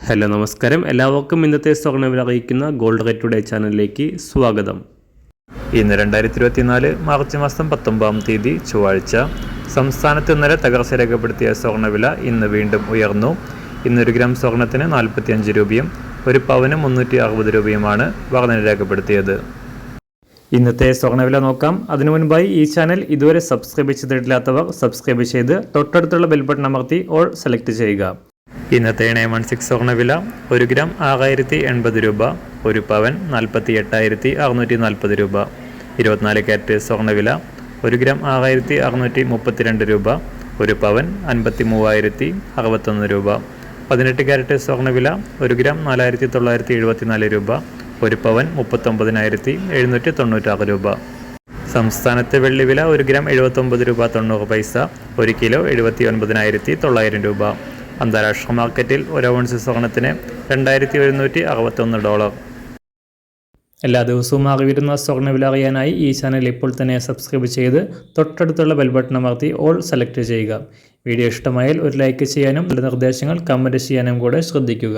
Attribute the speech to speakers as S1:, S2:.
S1: Hello നമസ്കാരം, എല്ലാവർക്കും ഇന്നത്തെ സ്വർണ്ണവില അറിയിക്കുന്ന ഗോൾഡ് റേറ്റ് ടുഡേ ചാനലിലേക്ക് സ്വാഗതം. ഇന്ന് 2024 മാർച്ച് മാസം 19-ാം തീയതി ചൊവ്വാഴ്ച. സംസ്ഥാനത്ത് ഇന്നലെ തകർച്ച രേഖപ്പെടുത്തിയ സ്വർണ്ണവില ഇന്ന് വീണ്ടും ഉയർന്നു. ഇന്ന് 1 ഗ്രാം സ്വർണ്ണത്തിന് 45 രൂപയും 1 പവന് 360 രൂപയുമാണ് വർധന രേഖപ്പെടുത്തിയത്. ഇന്നത്തെ സ്വർണ്ണവില നോക്കാം. അതിനു മുൻപായി ഈ ചാനൽ ഇതുവരെ സബ്സ്ക്രൈബ് ചെയ്തിട്ടില്ലാത്തവർ സബ്സ്ക്രൈബ് ചെയ്ത് തൊട്ടടുത്തുള്ള ബെൽ ബട്ടൺ അമർത്തി ഓൾ സെലക്ട് ചെയ്യുക. ഇന്നത്തെ 916 സ്വർണ്ണവില 1 ഗ്രാം 6080 രൂപ, 1 പവൻ 48,640 രൂപ. 24 കാരറ്റ് സ്വർണ്ണവില 1 ഗ്രാം 6632 രൂപ, 1 പവൻ 53,061 രൂപ. 18 കാരറ്റ് സ്വർണ്ണവില 1 ഗ്രാം 4974 രൂപ, 1 പവൻ 39,796 രൂപ. സംസ്ഥാനത്തെ വെള്ളിവില 1 ഗ്രാം 79 രൂപ 90 പൈസ, 1 കിലോ 79,900 രൂപ. അന്താരാഷ്ട്ര മാർക്കറ്റിൽ 1 ഔൺസ് സ്വർണത്തിന് $2,161. എല്ലാ ദിവസവും അറിവിരുന്ന സ്വർണ്ണവില അറിയാനായി ഈ ചാനൽ ഇപ്പോൾ തന്നെ സബ്സ്ക്രൈബ് ചെയ്ത് തൊട്ടടുത്തുള്ള ബെൽ ബട്ടൺ അമർത്തി ഓൾ സെലക്ട് ചെയ്യുക. വീഡിയോ ഇഷ്ടമായാൽ ഒരു ലൈക്ക് ചെയ്യാനും നല്ല നിർദ്ദേശങ്ങൾ കമൻറ്റ് ചെയ്യാനും കൂടെ ശ്രദ്ധിക്കുക.